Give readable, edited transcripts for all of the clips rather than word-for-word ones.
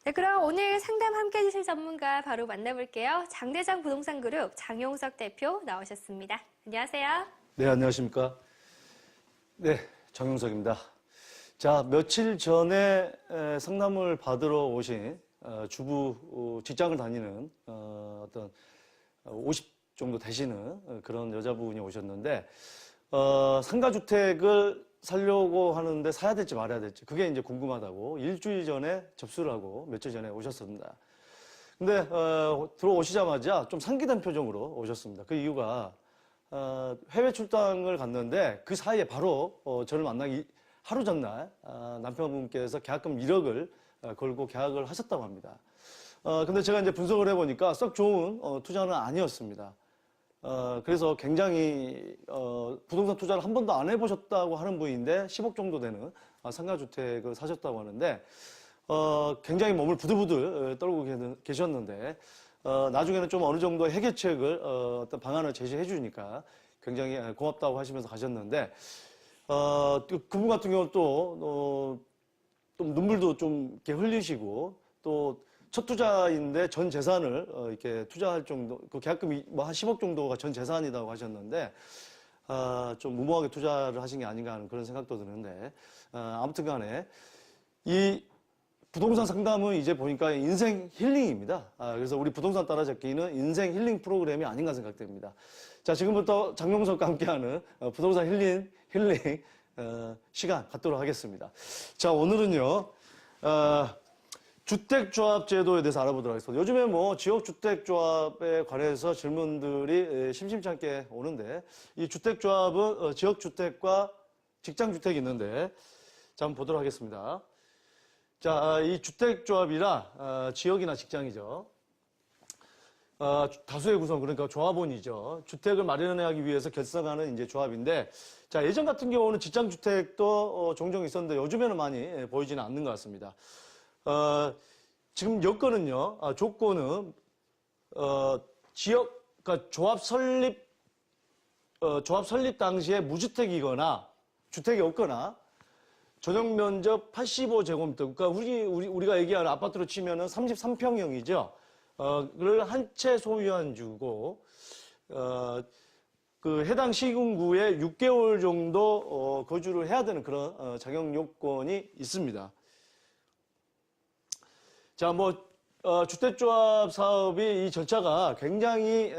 네, 그럼 오늘 상담 함께 해주실 전문가 바로 만나볼게요. 장대장 부동산 그룹 장용석 대표 나오셨습니다. 안녕하세요. 네, 안녕하십니까. 네, 장용석입니다. 자, 며칠 전에 상담을 받으러 오신 주부 직장을 다니는 어떤 50 정도 되시는 그런 여자분이 오셨는데 상가주택을 살려고 하는데 사야 될지 말아야 될지 그게 이제 궁금하다고 일주일 전에 접수를 하고 며칠 전에 오셨습니다. 근데 들어오시자마자 좀 상기된 표정으로 오셨습니다. 그 이유가 해외 출장을 갔는데 그 사이에 바로 저를 만나기 하루 전날 남편분께서 계약금 1억을 걸고 계약을 하셨다고 합니다. 근데 제가 이제 분석을 해보니까 썩 좋은 투자는 아니었습니다. 그래서 굉장히 부동산 투자를 한 번도 안 해보셨다고 하는 분인데 10억 정도 되는 상가주택을 사셨다고 하는데 굉장히 몸을 부들부들 떨고 계셨는데 나중에는 좀 어느 정도 해결책을 어떤 방안을 제시해 주니까 굉장히 고맙다고 하시면서 가셨는데 그분 같은 경우는 또 눈물도 좀 이렇게 흘리시고 또 첫 투자인데 전 재산을 이렇게 투자할 정도, 그 계약금이 뭐 한 10억 정도가 전 재산이라고 하셨는데 좀 무모하게 투자를 하신 게 아닌가 하는 그런 생각도 드는데 아무튼 간에 이 부동산 상담은 이제 보니까 인생 힐링입니다. 그래서 우리 부동산 따라잡기는 인생 힐링 프로그램이 아닌가 생각됩니다. 자, 지금부터 장용석과 함께하는 부동산 힐링 시간 갖도록 하겠습니다. 자, 오늘은요, 주택조합 제도에 대해서 알아보도록 하겠습니다. 요즘에 뭐 지역주택조합에 관해서 질문들이 심심치 않게 오는데 이 주택조합은 지역주택과 직장주택이 있는데 자, 한번 보도록 하겠습니다. 자, 이 주택조합이라 지역이나 직장이죠. 다수의 구성, 그러니까 조합원이죠. 주택을 마련하기 위해서 결성하는 이제 조합인데, 자, 예전 같은 경우는 직장주택도 종종 있었는데 요즘에는 많이 보이지는 않는 것 같습니다. 지금 여건은요, 조건은, 그러니까 조합 설립 당시에 무주택이거나, 주택이 없거나, 전용 면적 85제곱미터, 그러니까 우리가 얘기하는 아파트로 치면은 33평형이죠. 그를 한 채 소유한 주고, 그 해당 시군구에 6개월 정도 거주를 해야 되는 그런 자격 요건이 있습니다. 자, 주택조합 사업이 이 절차가 굉장히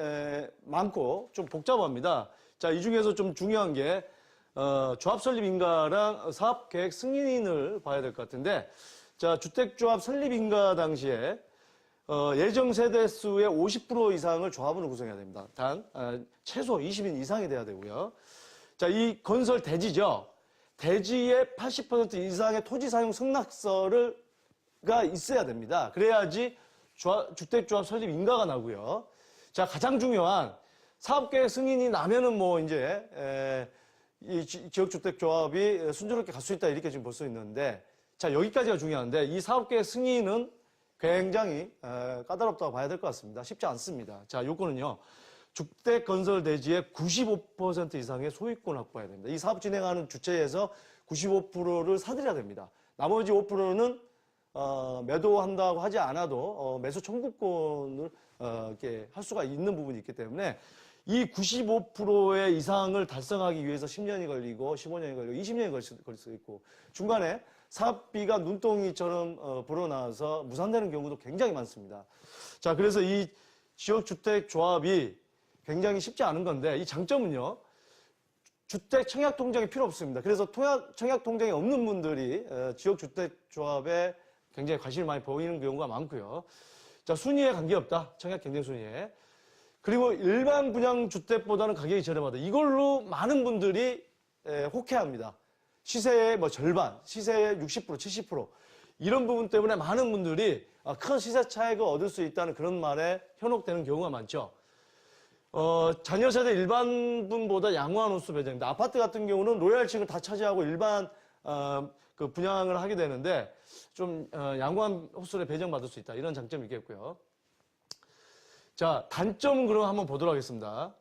많고 좀 복잡합니다. 자, 이 중에서 좀 중요한 게 조합 설립 인가랑 사업 계획 승인을 봐야 될 것 같은데, 자, 주택조합 설립 인가 당시에 예정 세대 수의 50% 이상을 조합원으로 구성해야 됩니다. 최소 20인 이상이 돼야 되고요. 자, 이 건설 대지죠. 대지의 80% 이상의 토지 사용 승낙서가 있어야 됩니다. 그래야지 주택조합 설립 인가가 나고요. 자, 가장 중요한 사업계획 승인이 나면은 뭐 이제 이 지역주택조합이 순조롭게 갈 수 있다 이렇게 지금 볼 수 있는데, 자, 여기까지가 중요한데 이 사업계획 승인은 굉장히 까다롭다고 봐야 될 것 같습니다. 쉽지 않습니다. 자, 요건은요, 주택 건설 대지의 95% 이상의 소유권 확보해야 됩니다. 이 사업 진행하는 주체에서 95%를 사들여야 됩니다. 나머지 5%는 매도한다고 하지 않아도 매수 청구권을 이렇게 할 수가 있는 부분이 있기 때문에 이 95%의 이상을 달성하기 위해서 10년이 걸리고 15년이 걸리고 20년이 걸릴 수 있고 중간에 사업비가 눈덩이처럼 불어나서 무산되는 경우도 굉장히 많습니다. 자, 그래서 이 지역주택조합이 굉장히 쉽지 않은 건데 이 장점은요, 주택 청약통장이 필요 없습니다. 그래서 청약통장이 없는 분들이 지역주택조합에 굉장히 관심을 많이 보이는 경우가 많고요. 자, 순위에 관계없다. 청약 경쟁 순위에. 그리고 일반 분양주택보다는 가격이 저렴하다. 이걸로 많은 분들이 혹해합니다. 시세의 절반, 시세의 60%, 70% 이런 부분 때문에 많은 분들이 큰 시세 차익을 얻을 수 있다는 그런 말에 현혹되는 경우가 많죠. 자녀 세대 일반 분보다 양호한 호수 배정입니다. 아파트 같은 경우는 로얄층을 다 차지하고 일반 그 분양을 하게 되는데 좀 양호한 호수를 배정받을 수 있다. 이런 장점이 있겠고요. 자, 단점은 그럼 한번 보도록 하겠습니다.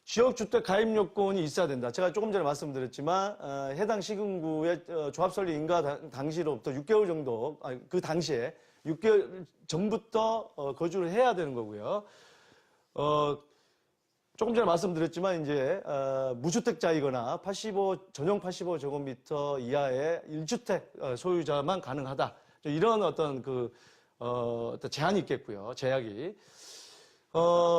지역주택 가입 요건이 있어야 된다. 제가 조금 전에 말씀드렸지만 해당 시군구의 조합 설립 인가 당시로부터 6개월 정도, 그 당시에 6개월 전부터 거주를 해야 되는 거고요. 조금 전에 말씀드렸지만 이제 무주택자이거나 전용 85제곱미터 이하의 1주택 소유자만 가능하다. 이런 어떤 어떤 제한이 있겠고요. 제약이.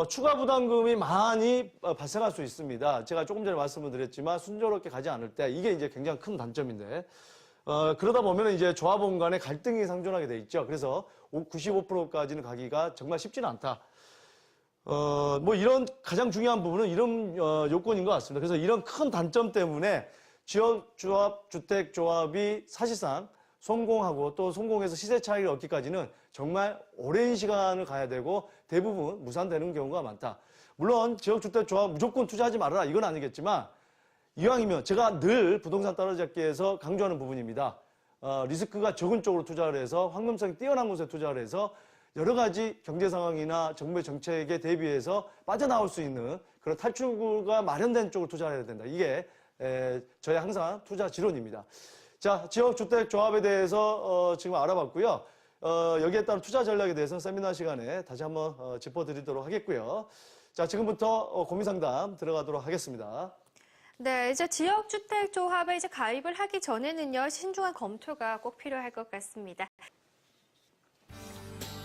추가 부담금이 많이 발생할 수 있습니다. 제가 조금 전에 말씀을 드렸지만 순조롭게 가지 않을 때 이게 이제 굉장히 큰 단점인데 그러다 보면 이제 조합원 간의 갈등이 상존하게 돼 있죠. 그래서 95%까지는 가기가 정말 쉽지는 않다. 뭐 이런 가장 중요한 부분은 이런 요건인 것 같습니다. 그래서 이런 큰 단점 때문에 지역조합, 주택조합이 사실상 성공하고 또 성공해서 시세 차익을 얻기까지는 정말 오랜 시간을 가야 되고 대부분 무산되는 경우가 많다. 물론 지역주택조합 무조건 투자하지 말아라 이건 아니겠지만 이왕이면 제가 늘 부동산 따라잡기에서 강조하는 부분입니다. 리스크가 적은 쪽으로 투자를 해서 황금성이 뛰어난 곳에 투자를 해서 여러 가지 경제 상황이나 정부의 정책에 대비해서 빠져나올 수 있는 그런 탈출구가 마련된 쪽으로 투자를 해야 된다. 이게 저의 항상 투자 지론입니다. 자, 지역주택조합에 대해서 지금 알아봤고요. 여기에 따른 투자 전략에 대해서는 세미나 시간에 다시 한번 짚어드리도록 하겠고요. 자, 지금부터 고민상담 들어가도록 하겠습니다. 네, 이제 지역주택조합에 이제 가입을 하기 전에는요, 신중한 검토가 꼭 필요할 것 같습니다.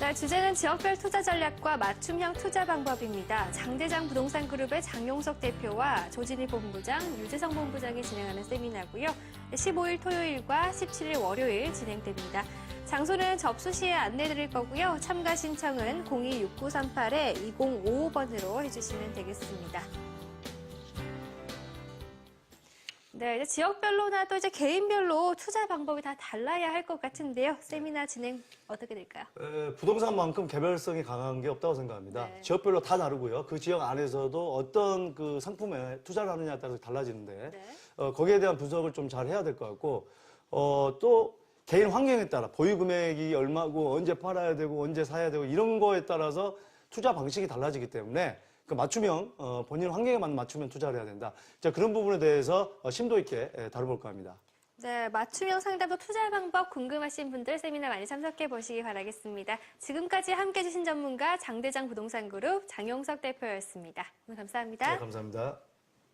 네, 주제는 지역별 투자 전략과 맞춤형 투자 방법입니다. 장대장 부동산 그룹의 장용석 대표와 조진희 본부장, 유재성 본부장이 진행하는 세미나고요. 15일 토요일과 17일 월요일 진행됩니다. 장소는 접수 시에 안내드릴 거고요. 참가 신청은 026938-2055번으로 해주시면 되겠습니다. 네, 이제 지역별로나 또 이제 개인별로 투자 방법이 다 달라야 할 것 같은데요. 세미나 진행 어떻게 될까요? 부동산만큼 개별성이 강한 게 없다고 생각합니다. 네. 지역별로 다 다르고요. 그 지역 안에서도 어떤 그 상품에 투자를 하느냐에 따라서 달라지는데 네. 거기에 대한 분석을 좀 잘 해야 될 것 같고 또 개인 환경에 따라 보유 금액이 얼마고 언제 팔아야 되고 언제 사야 되고 이런 거에 따라서 투자 방식이 달라지기 때문에 그 맞춤형 본인 환경에 맞는 맞춤형 투자를 해야 된다. 자, 그런 부분에 대해서 심도 있게 다뤄볼까 합니다. 네, 맞춤형 상담도 투자 방법 궁금하신 분들 세미나 많이 참석해 보시기 바라겠습니다. 지금까지 함께해 주신 전문가 장대장 부동산 그룹 장용석 대표였습니다. 오늘 감사합니다. 네, 감사합니다.